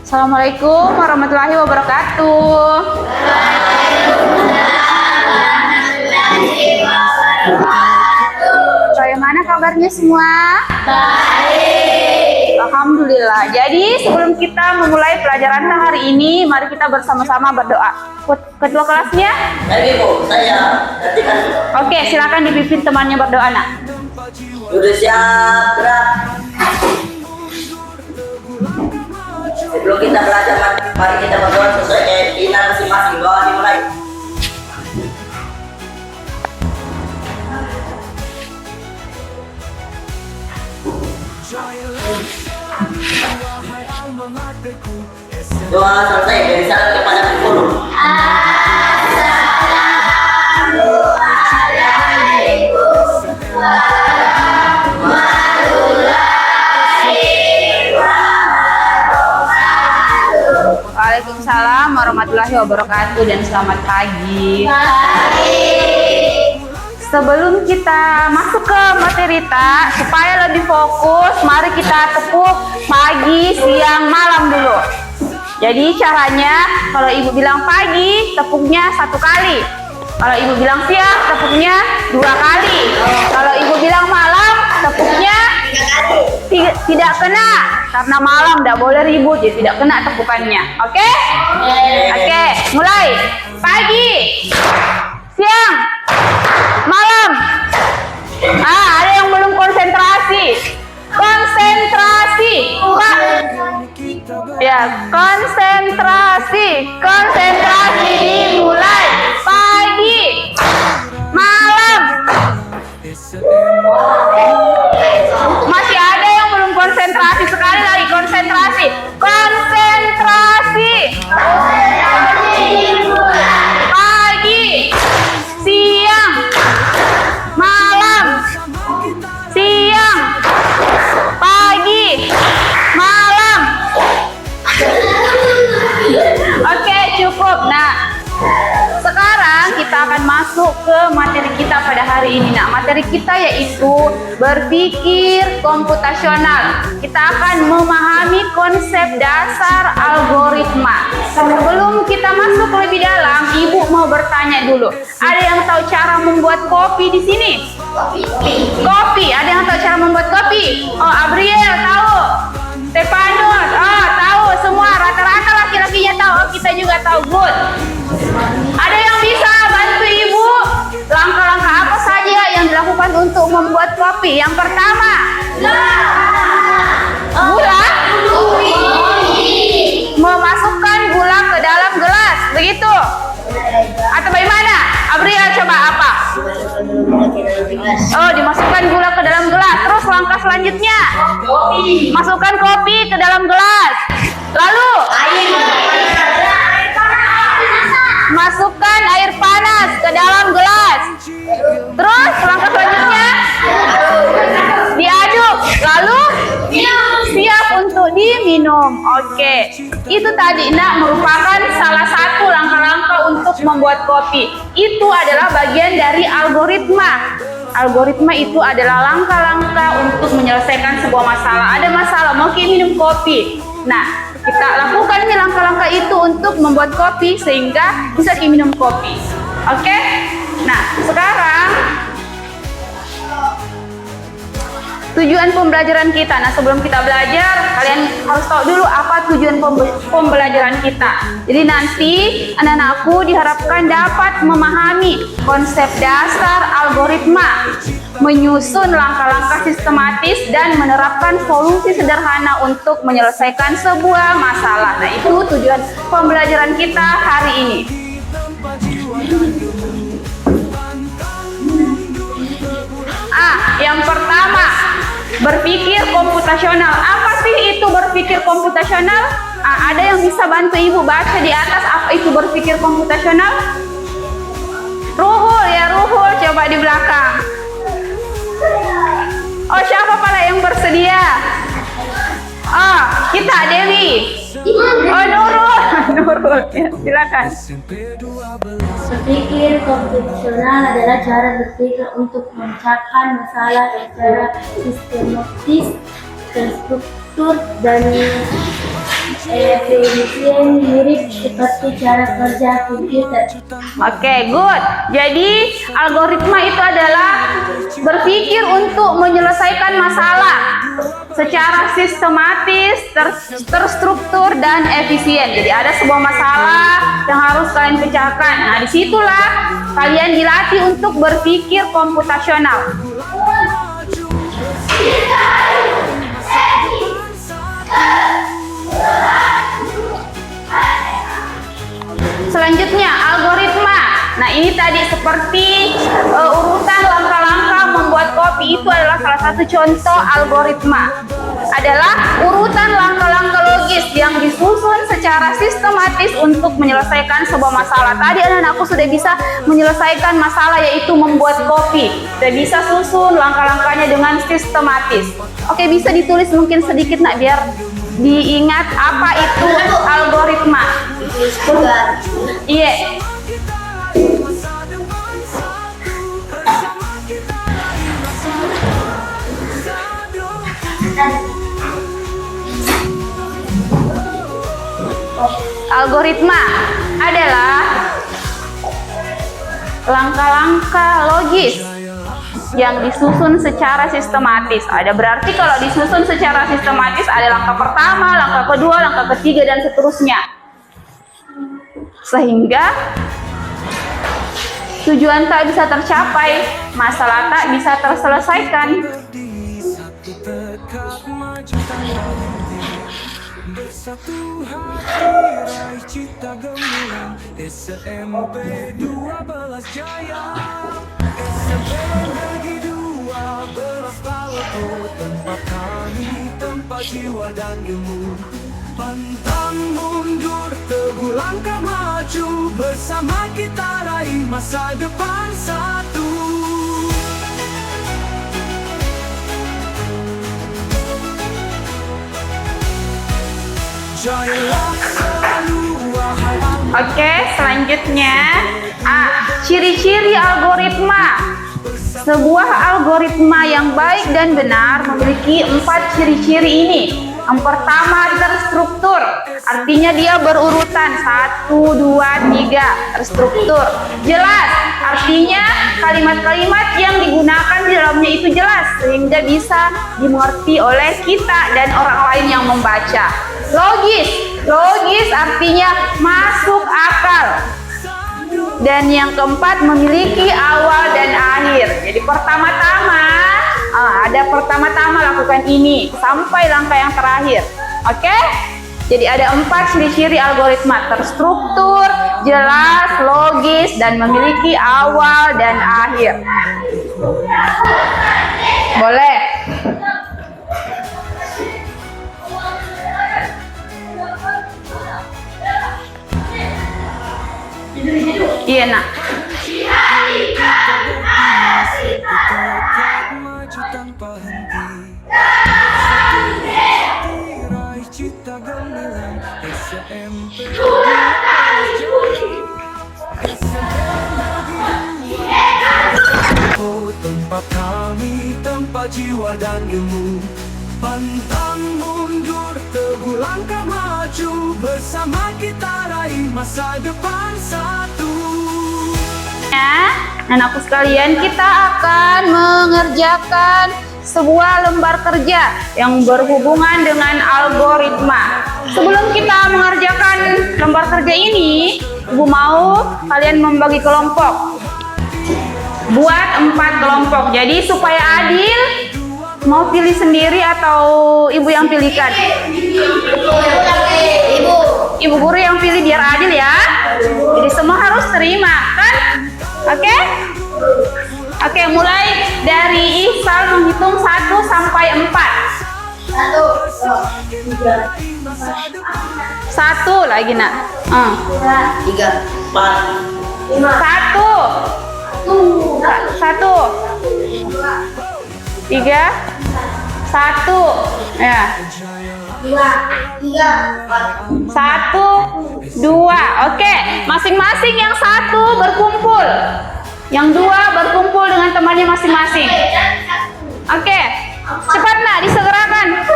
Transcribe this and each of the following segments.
Assalamualaikum warahmatullahi wabarakatuh. Bagaimana kabarnya semua? Baik. Alhamdulillah. Jadi sebelum kita memulai pelajaran hari ini, mari kita bersama-sama berdoa. Ketua kelasnya? Baik Ibu, saya. Oke, silakan dipimpin temannya berdoa, Nak. Sudah siap, gerak. Sebelum kita belajar, mari kita berdoa sesuai keyakinan masing-masing. Doa dimulai. Doa selesai, dari salam kepada guru. Waalaikumsalam warahmatullahi wabarakatuh dan selamat pagi. Sebelum kita masuk ke materi tak, supaya lebih fokus, mari kita tepuk pagi, siang, malam dulu. Jadi caranya, kalau ibu bilang pagi, tepuknya 1 kali. Kalau ibu bilang siang, tepuknya 2 kali. Kalau ibu bilang malam, tepuknya 3 kali. Tidak kena, karena malam tidak boleh ribut, jadi tidak kena tepukannya. Oke? Oke, mulai. Pagi, siang, malam. Ada yang belum konsentrasi. Konsentrasi, Pak. Ya, konsentrasi. Konsentrasi dimulai. Pagi, malam. Masih ada yang belum konsentrasi. Sekali lagi konsentrasi. Konsentrasi. Pagi, siang, malam. Siang, pagi, malam. Oke, cukup. Nah, sekarang kita akan masuk ke materi kita pada hari ini. Nah, materi kita yaitu berpikir komputasional. Kita akan memahami konsep dasar algoritma. Sebelum kita masuk lebih dalam, Ibu mau bertanya dulu. Ada yang tahu cara membuat kopi di sini? Kopi. Ada yang tahu cara membuat kopi? Oh, Abriel tahu. Stefanus, tahu semua. Rata-rata laki-lakinya tahu. Oh, kita juga tahu. Good. Ada yang bisa bantu Ibu? Langkah-langkah apa saja yang dilakukan untuk membuat kopi? Yang pertama, gula. Memasukkan gula ke dalam gelas, begitu? Atau bagaimana? Abriel coba apa? Oh, dimasukkan gula ke dalam gelas. Terus langkah selanjutnya, masukkan kopi ke dalam gelas. Lalu masukkan air panas ke dalam gelas. Terus langkah selanjutnya, diaduk. Lalu siap untuk diminum. Oke, itu tadi merupakan salah satu langkah-langkah untuk membuat kopi. Itu adalah bagian dari algoritma. Algoritma itu adalah langkah-langkah untuk menyelesaikan sebuah masalah. Ada masalah, mau minum kopi. Nah, kita lakukan nih langkah-langkah itu untuk membuat kopi sehingga bisa minum kopi. Oke? Nah, sekarang tujuan pembelajaran kita. Nah, sebelum kita belajar, kalian harus tahu dulu apa tujuan pembelajaran kita. Jadi nanti anak-anakku diharapkan dapat memahami konsep dasar algoritma, menyusun langkah-langkah sistematis dan menerapkan solusi sederhana untuk menyelesaikan sebuah masalah. Nah, itu tujuan pembelajaran kita hari ini. Yang pertama, berpikir komputasional. Apa sih itu berpikir komputasional? Ada yang bisa bantu Ibu baca di atas apa itu berpikir komputasional? Ruhul ya, Ruhul coba di belakang. Oh, siapa pala yang bersedia? Oh, kita Dewi. Oh, Nurul. Nurul, ya, silakan. Berpikir komputasional adalah cara berpikir untuk memecahkan masalah secara sistematis, terstruktur, dan efisien mirip seperti cara kerja komputer. Oke, good. Jadi, algoritma itu adalah berpikir untuk menyelesaikan masalah secara sistematis, terstruktur, dan efisien. Jadi, ada sebuah masalah yang harus kalian pecahkan. Nah, disitulah kalian dilatih untuk berpikir komputasional. Selanjutnya, algoritma. Nah, ini tadi seperti urutan langkah-langkah membuat kopi, itu adalah salah satu contoh algoritma. Adalah urutan langkah-langkah logis yang disusun secara sistematis untuk menyelesaikan sebuah masalah. Tadi anak-anakku sudah bisa menyelesaikan masalah, yaitu membuat kopi. Sudah bisa susun langkah-langkahnya dengan sistematis. Oke, bisa ditulis mungkin sedikit nak, biar diingat apa itu algoritma. Iya. Algoritma adalah langkah-langkah logis yang disusun secara sistematis. Ada berarti kalau disusun secara sistematis ada langkah pertama, langkah kedua, langkah ketiga, dan seterusnya. Sehingga tujuan tak bisa tercapai, masalah tak bisa terselesaikan. Bersatu hati raih cita gemilang SMP 12 Jaya, SMP Negeri 12 Palopo, tempat kami, tempat jiwa dan ilmu. Pantang mundur, teguh langkah maju, bersama kita raih masa depan satu. Oke, selanjutnya ciri-ciri algoritma. Sebuah algoritma yang baik dan benar memiliki 4 ciri-ciri ini. Yang pertama, terstruktur, artinya dia berurutan 1, 2, 3, terstruktur. Jelas, artinya kalimat-kalimat yang digunakan di dalamnya itu jelas sehingga bisa dimengerti oleh kita dan orang lain yang membaca. Logis, logis artinya masuk akal. Dan yang keempat, memiliki awal dan akhir. Jadi pertama-tama lakukan ini sampai langkah yang terakhir. Oke? Jadi ada 4 ciri-ciri algoritma: terstruktur, jelas, logis, dan memiliki awal dan akhir. Boleh? Iya, nak. Maju tanpa henti, raih cita gemilang SMP 12 tempat kami, tempat jiwa dan ilmu. Pantang mundur, teguh langkah maju, bersama kita raih masa depan satu. Anakku sekalian, kita akan mengerjakan sebuah lembar kerja yang berhubungan dengan algoritma. Sebelum kita mengerjakan lembar kerja ini, Ibu mau kalian membagi kelompok. Buat 4 kelompok. Jadi supaya adil, mau pilih sendiri atau Ibu yang pilihkan? Ibu guru yang pilih biar adil ya. Jadi semua harus terima, kan? Oke? Oke, mulai dari Ihsal menghitung 1 sampai 4. 1 lagi, nak. 3, 4, 1, 3, 1, ya. 1, 2. Oke, masing-masing yang 1 berkumpul, yang 2 berkumpul dengan temannya masing-masing. Oke, cepat nak, disegerakan.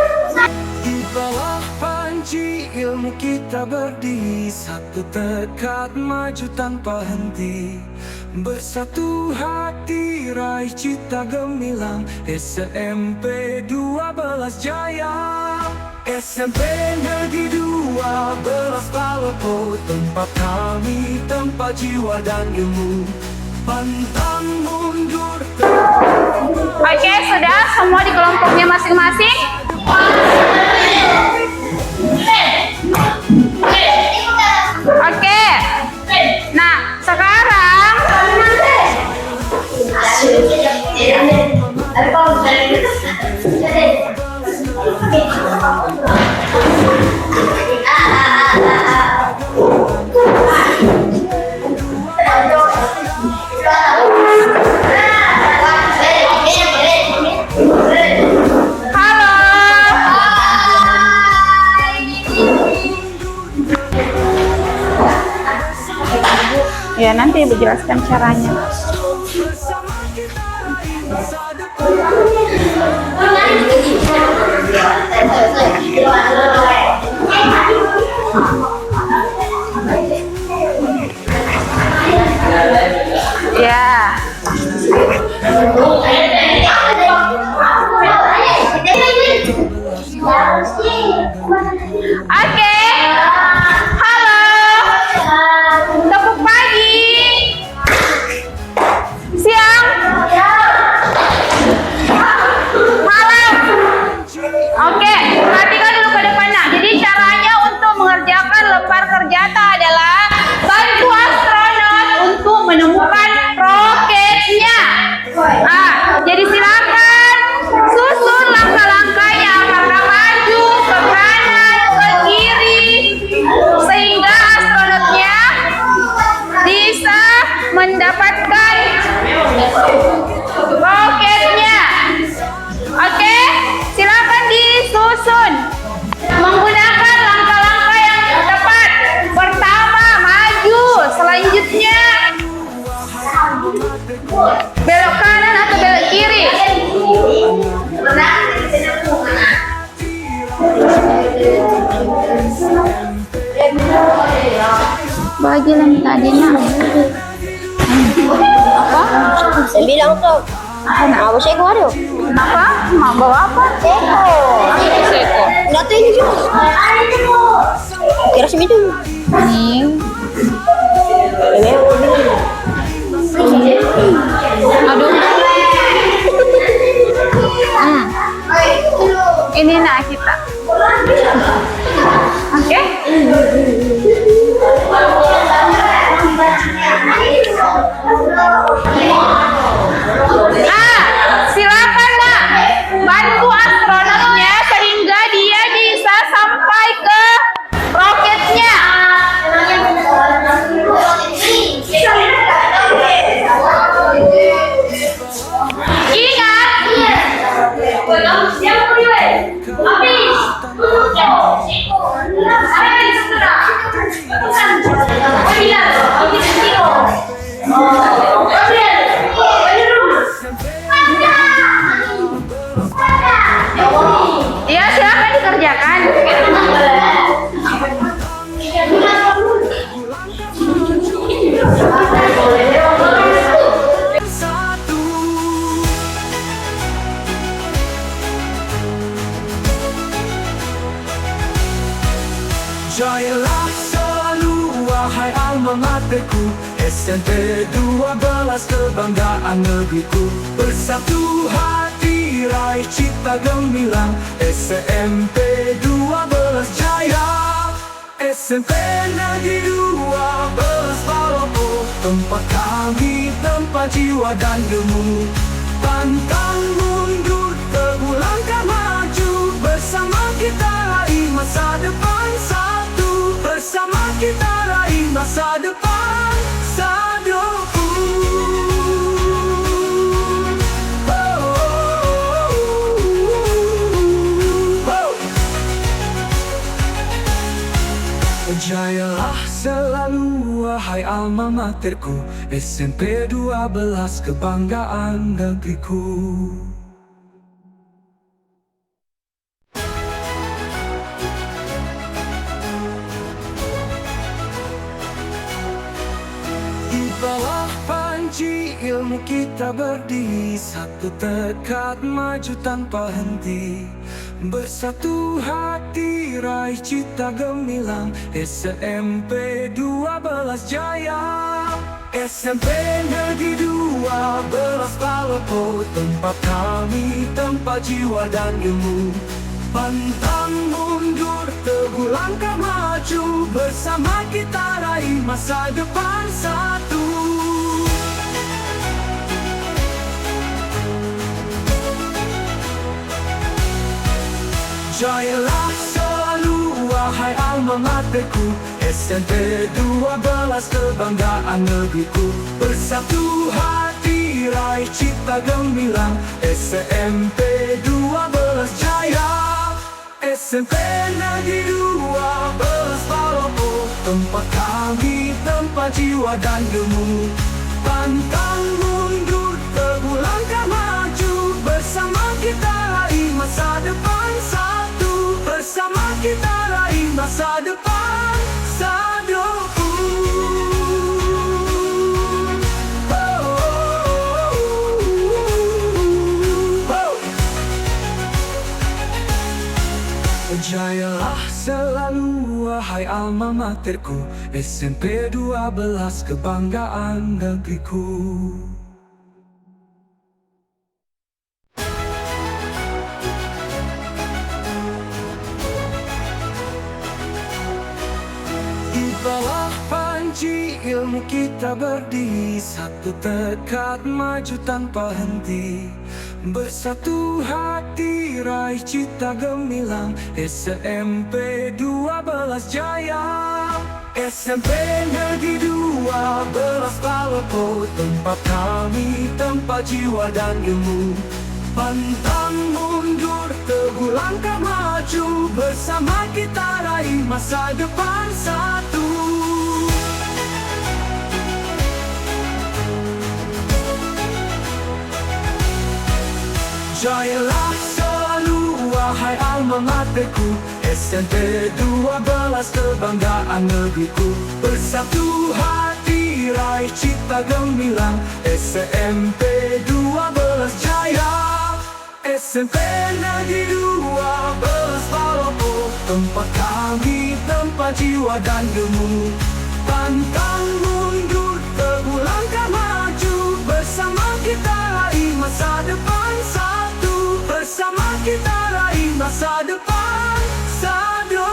Di bawah panci ilmu kita berdiri satu tekad maju tanpa henti. Bersatu hati raih cita gemilang SMP 12 Jaya. SMP Negeri 12 Palopo, tempat kami, tempat jiwa dan ilmu. Pantang mundur. Oke, sudah semua di kelompoknya masing-masing. Oke. Nah, sekarang ya nanti Ibu jelaskan caranya. Ya. Oke. Halo. Tepuk pagi. Siang. Malam. Oke, perhatikan dulu ke depannya. Jadi caranya untuk mengerjakan lembar kerjata adalah bantu astronot untuk menemukan roketnya. Jadi silakan susun langkah-langkahnya, apakah maju ke kanan, ke kiri, sehingga astronotnya bisa mendapatkan roketnya. Oke, silakan disusun menggunakan langkah-langkah yang tepat. Pertama, maju. Selanjutnya, belok kanan atau belok kiri. Bagi yang tadi nak. Apa? Saya bilang tuh, mau saya keluar yuk. Kenapa? Mau bawa apa? Seko. Seko. Enggak tuh ini juga. Kira segitu. Ini. Aduh. Ini nak kita. Oke. Silakan nak bantu astronotnya sehingga dia bisa sampai ke roketnya. Ya, silakan dikerjakan. Jayalah selalu wahai alma materku, SMP 12 kebanggaan negeriku. Bersatu hati raih cita gemilang SMP 12 Jaya. SMP Negeri 12 Palopo, tempat kami, tempat jiwa dan ilmu. Pantang mundur, teguh langkah maju. Bersama kita raih masa depan satu. Bersama kita raih masa depan satu. Jayalah selalu wahai alma materku, SMP 12 kebanggaan negeriku. ilmu kita berdiri, satu tekad maju tanpa henti. Bersatu hati raih cita gemilang, SMP 12 Jaya. SMP Negeri 12 Palopo, tempat kami, tempat jiwa dan ilmu. Pantang mundur, teguh langkah maju, bersama kita raih masa depan satu. Jayalah selalu wahai alma materku, SMP 12 kebanggaan negeriku. Bersatu hati raih cita gemilang, SMP 12 Jaya. SMP Negeri 12 Palopo, tempat kami, tempat jiwa dan ilmu. Pantang mundur, teguh langkah maju, bersama kita raih masa depan satu. Bersama kita raih masa depan satu. Jayalah selalu wahai alma materku, SMP 12 kebanggaan negeriku. Di bawah panji ilmu kita berdiri, satu tekad maju tanpa henti. Bersatu hati raih cita gemilang, SMP 12 Jaya. SMP Negeri 12 Palopo, tempat kami, tempat jiwa dan ilmu. Pantang mundur, teguh langkah maju, bersama kita raih masa depan satu. Jayalah selalu wahai alma materku, SMP 12 kebanggaan negeriku. Bersatu hati raih cita gemilang, SMP 12 Jaya. SMP Negeri 12 Palopo, tempat kami, tempat jiwa dan ilmu. Pantang mundur, teguh langkah maju, bersama kita raih masa depan satu. Bersama kita raih masa depan satu.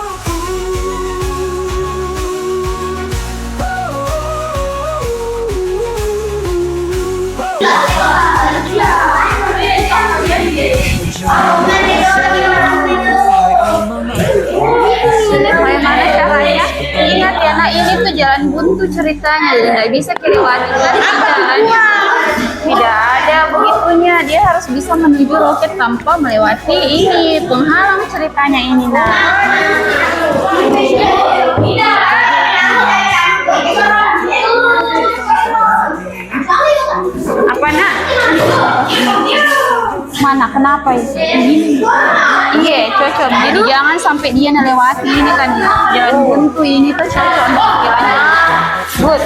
Bagaimana caranya? Ingat ya, nah ini tuh jalan buntu ceritanya, jadi nggak bisa kelewatan jalannya. Tidak ada begitunya, dia harus bisa menuju roket tanpa melewati ini penghalang ceritanya ini. Nah, apa nak? Mana? Kenapa itu? Iya, cocok. Jadi jangan sampai dia melewati ini kan jalan buntu ini tuh cocok untuk jalan. Good.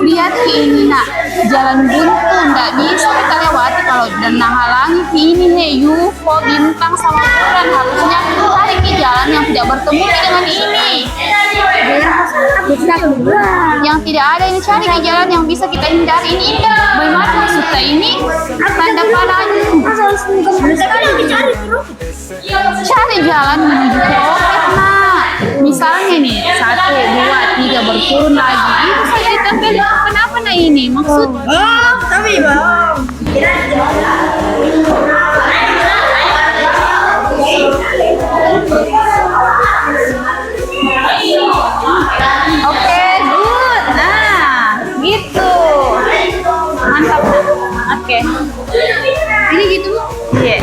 Lihat ke ini nak, jalan buntu nggak bisa kita lewati kalau dan halangi ke ini nih UFO, bintang sama bulan. Harusnya cari ke jalan yang tidak bertemu dengan ini. Yang tidak ada ini, cari ke jalan yang bisa kita hindari ini. Bagaimana maksudnya ini? Tanda panahnya. Cari jalan menuju ke roket nak. Misalnya nih 1, 2, 3 berturun lagi. Itu saja ditempel. Kenapa nah ini? Maksud? Tapi bang. Oke, good. Nah, gitu. Mantap. Oke. Ini gitu? Iya.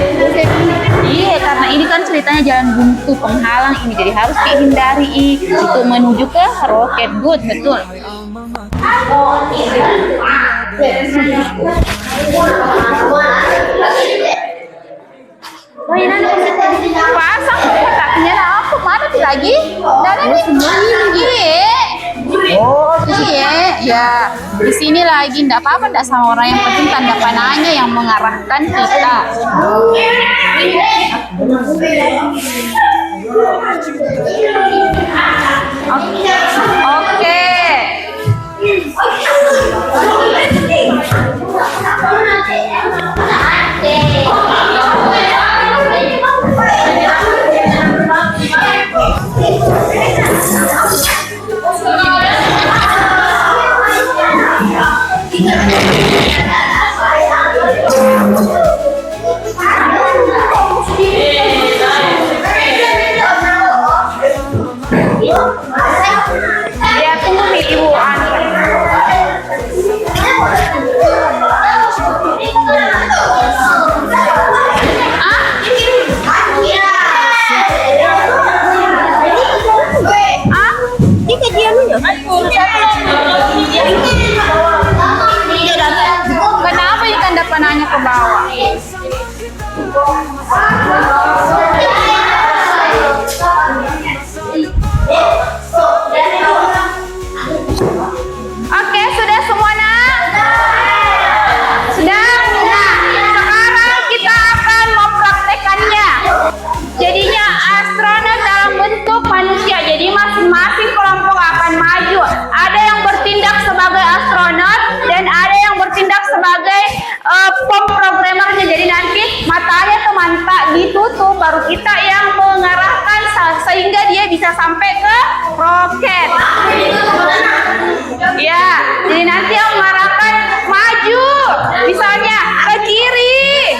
Iya, karena ini kan ceritanya jalan buntu penghalang ini, jadi harus dihindari untuk menuju ke roket. Good, betul. Pasang kotaknya lah, aku mana tidak lagi? Dan ini iya, ya. Di sini lagi, enggak apa-apa, enggak sama orang, yang penting tanda panahnya yang mengarahkan kita. Oke. Ya, tunggu nih Ibu Ani. Kenapa ya tanda panahnya ke bawah? Oke, sudah semua nak? Sudah? Nah, sekarang kita akan mempraktekannya. Jadinya astronot dalam bentuk manusia. Jadi masing-masing kelompok akan maju. Ada yang bertindak sebagai astronot dan ada yang bertindak sebagai pemrogramernya. Jadi nanti matanya teman tak ditutup, baru kita yang mengarahkan sehingga dia bisa sampai ke roket. Ya, jadi nanti yang mengarahkan maju, misalnya ke kiri,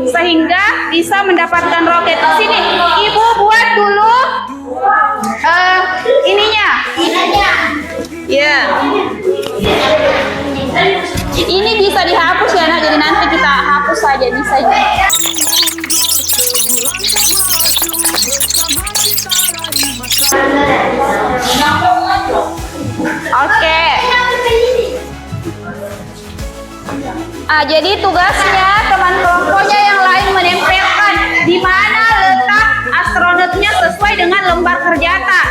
sehingga bisa mendapatkan roket. Di sini, Ibu buat dulu ininya. Ya. Ini bisa dihapus ya nak, jadi nanti kita hapus saja, bisa. Oke. Jadi tugasnya teman kelompoknya yang lain menempelkan di mana letak astronotnya sesuai dengan lembar kerja tak.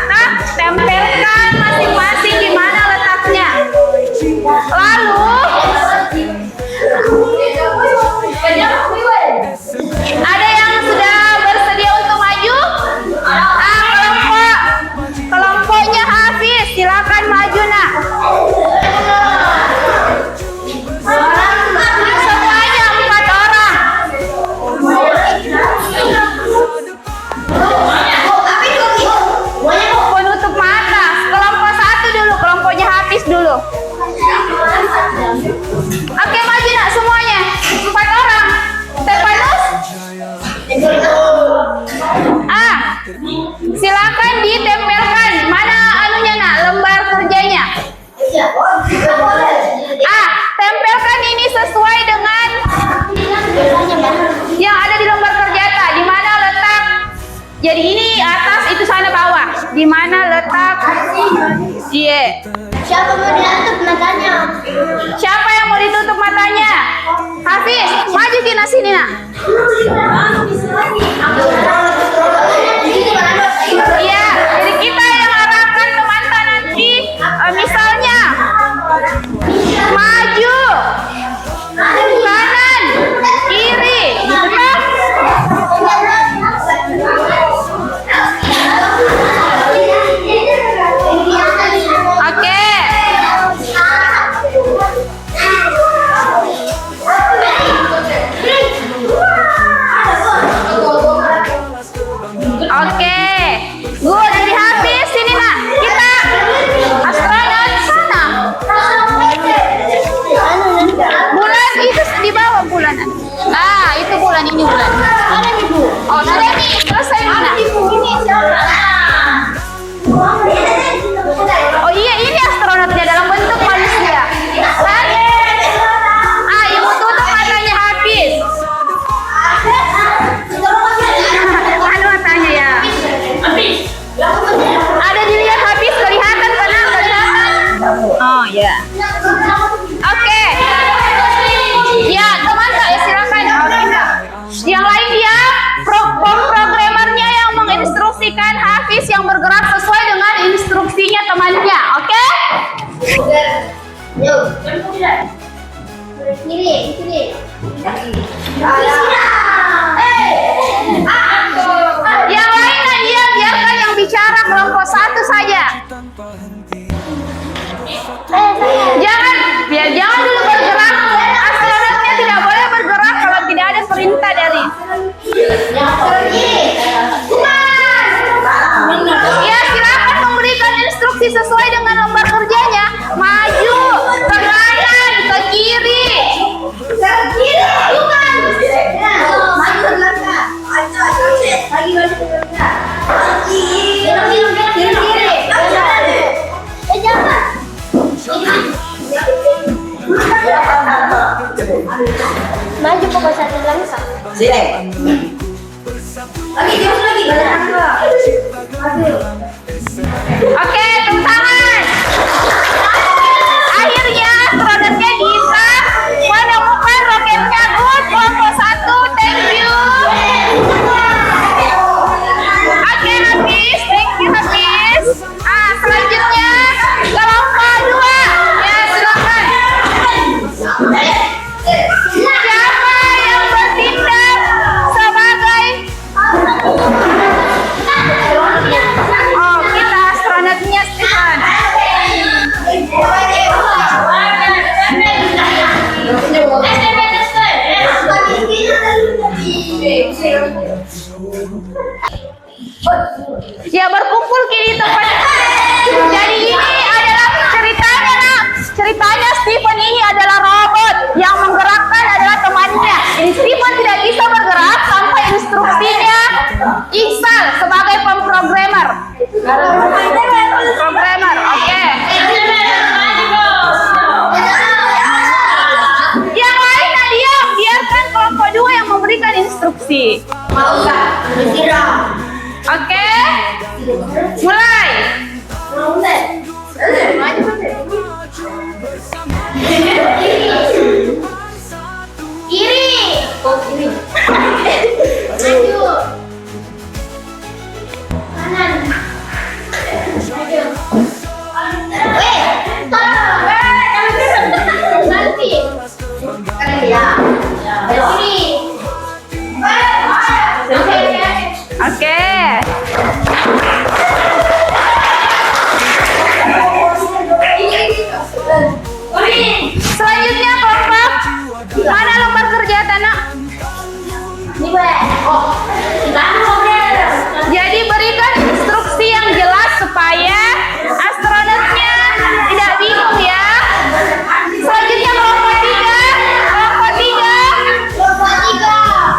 Tempelkan masing-masing di mana letaknya. Lalu ada yang sudah bersedia untuk maju? Kelompoknya Hafiz, silakan maju nak. Semuanya 4 orang. Penutup mata. Kelompok 1 dulu, kelompoknya Hafiz dulu. Oke, maju nak semuanya. 4 orang. Stefanus? Silakan ditempelkan. Mana anunya nak, lembar kerjanya? Tempelkan ini sesuai dengan yang ada di lembar kerja tak. Di mana letak? Jadi ini atas, itu sana bawah. Di mana letak? Iya. Siapa mau ditutup matanya? Siapa yang mau ditutup matanya? Hafiz, maju kina sini nak. Iya, jadi kita yang arahkan teman-teman nanti. Misalnya, maju, kanan, kiri, gitu kan? Oke. bergerak sesuai dengan instruksinya temannya, oke? Yuk, kiri. Yang lain Nadia, biarkan yang bicara kelompok 1 saja. Jangan dulu bergerak. Astronotnya tidak boleh bergerak kalau tidak ada perintah dari. Ya, silakan memberikan instruksi sesuai dengan lembar kerjanya. Maju, ke kanan, ke kiri. Maju pokok satu langsung. Sini. Lagi. Oke, tepuk tangan. Akhirnya astronotnya bisa menemukan roketnya. Good, kelompok 1, thank you. Oke, habis, thank you habis. Selanjutnya kelompok 2. Ya, silakan. Siapa yang bertindak sebagai kita astronotnya Stephen. Ya, berkumpul di tempat. Jadi ini adalah ceritanya, nak. Ceritanya Stephen ini adalah robot, yang menggerakkan adalah temannya. Jadi Stephen tidak bisa bergerak sampai instruksinya Iqsal sebagai pemrogramer. Oke. Yang lain Nadia, biarkan kelompok 2 yang memberikan instruksi. Oke. Mulai. Kiri. Maju. Kanan. Maju. Nanti. Ya. Kiri. Oke. Selanjutnya kelompok mana lembar kerja Tanah? Jadi berikan instruksi yang jelas supaya astronotnya tidak bingung ya. Selanjutnya kelompok 3.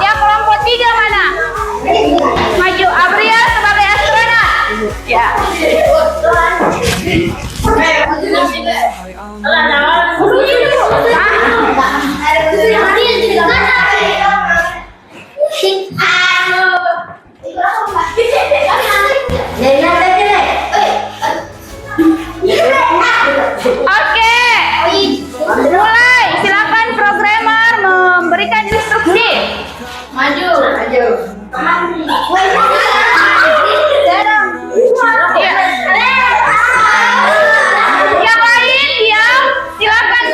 Ya, kelompok 3 mana? Maju, Abriel sebagai astronot. Ya. Oke. Mulai, silakan programmer memberikan instruksi. Maju. Yang lain diam, silakan.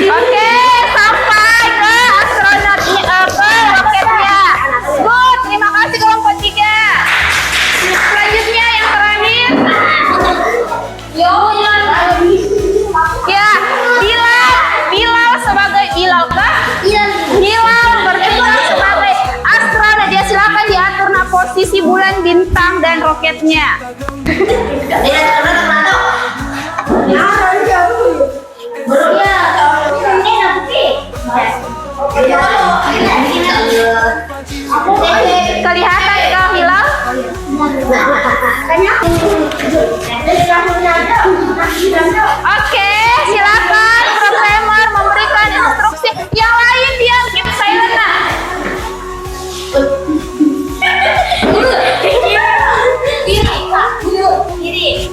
Oke, sampai ke astronotnya, ke roketnya. Good, terima kasih kelompok 3. Selanjutnya yang terakhir. Ya, Bilal sebagai Bilal kah? Bilal bertindak sebagai astronot. Dia silakan diatur posisi bulan, bintang, dan roketnya. Kelihatan kah Hilal? Oke, silakan programmer memberikan instruksi. Yang lain diam, keep silent. Kiri.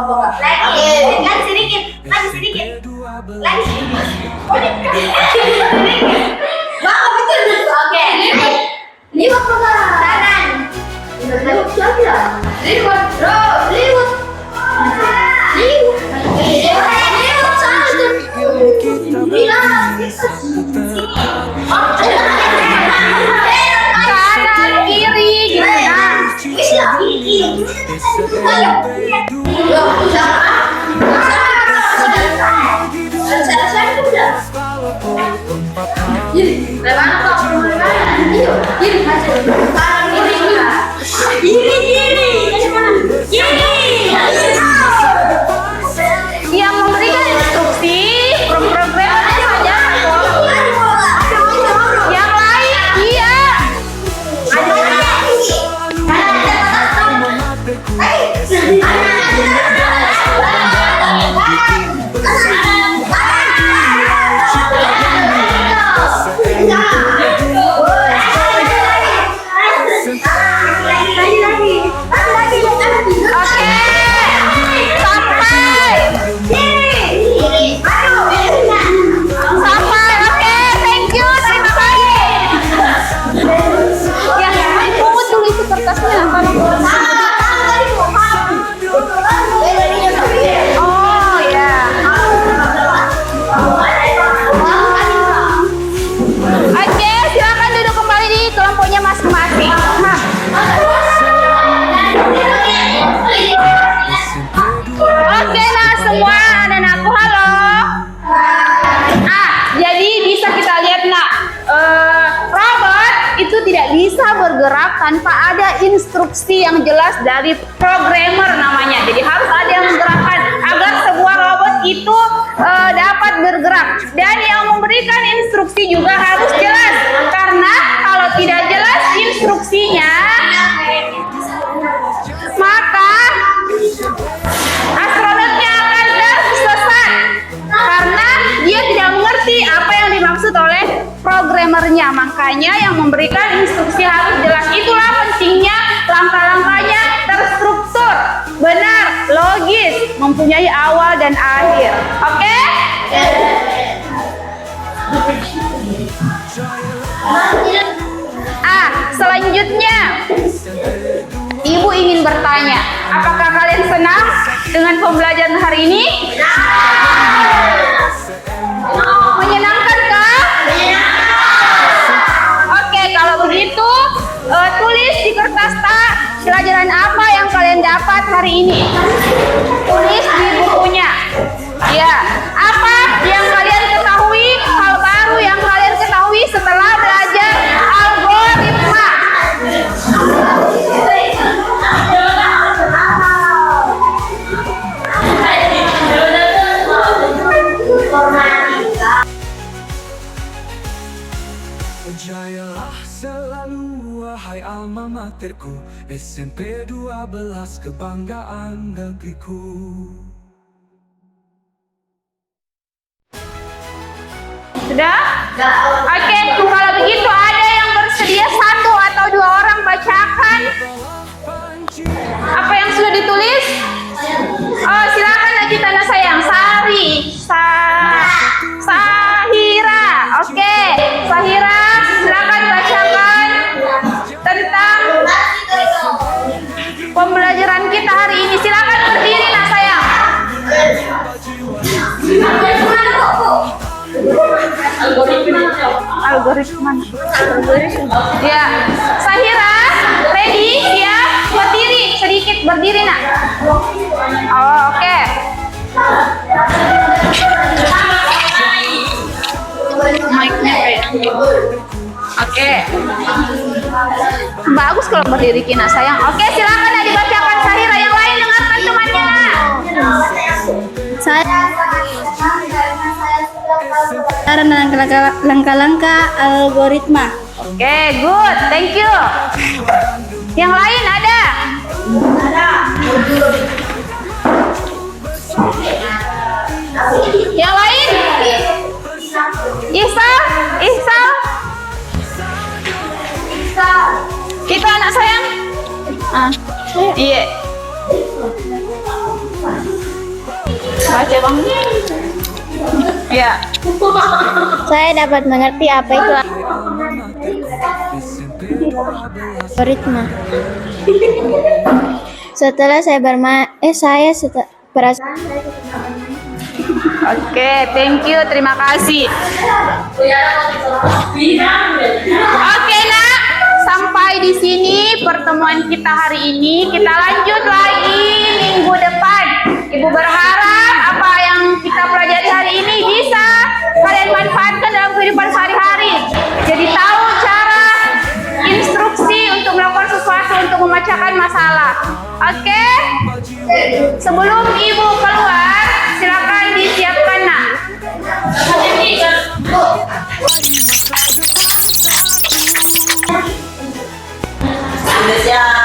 Lagi sedikit. Lagi. Oke. Liwat kanan. Liwat siapa? Liwat. Kanan kiri yang memberikan instruksi programnya saja kok. Yang lain iya. Bisa bergerak tanpa ada instruksi yang jelas dari programmer namanya. Jadi harus ada yang menggerakkan agar sebuah robot itu dapat bergerak. Dan yang memberikan instruksi juga harus jelas. Karena kalau tidak jelas instruksinya, maka astronotnya akan tersesat. Karena dia tidak mengerti apa yang dimaksud oleh programmernya. Makanya yang memberikan instruksi harus jelas. Itulah pentingnya langkah-langkahnya terstruktur, benar, logis, mempunyai awal dan akhir. Oke? Selanjutnya Ibu ingin bertanya, apakah kalian senang dengan pembelajaran hari ini? Menyenangkan kah? Oke, kalau begitu tulis di kertas pelajaran apa yang kalian dapat hari ini. Tulis di bukunya. Ya, apa yang kalian ketahui, hal baru yang kalian ketahui setelah belajar algoritma. Berjayalah selalu wahai alma materku, SMP 12 kebanggaan negeriku. Sudah? Oke, kalau begitu ada yang bersedia 1 atau 2 orang bacakan apa yang sudah ditulis? Oh, silakan Najita sayang. Sahira. Oke, Sahira, silakan bacakan tentang pembelajaran kita hari ini. Silakan berdiri nak sayang. Algoritma. Ya, Sahira, ready? Siap? Berdiri, sedikit berdiri nak. Oh, oke. Mic-nya Oke. Bagus kalau berdiri Kina sayang. Oke, silakan ya dibacakan Sahira. Yang lain dengarkan temannya. Langkah-langkah algoritma. Oke, good. Thank you. Yang lain ada? Yang lain? Ihsal. Kita anak sayang. Iya. Baca bang. Ya. Saya dapat mengerti apa itu algoritma. Setelah saya perasaan saya Oke, thank you, terima kasih. Oke nak, sampai di sini pertemuan kita hari ini. Kita lanjut lagi minggu depan. Ibu berharap apa yang kita pelajari hari ini bisa kalian manfaatkan dalam kehidupan sehari-hari. Jadi tahu cara instruksi untuk melakukan sesuatu untuk memecahkan masalah. Oke? Sebelum ibu keluar, silakan disiapkan nak. Sudah siap.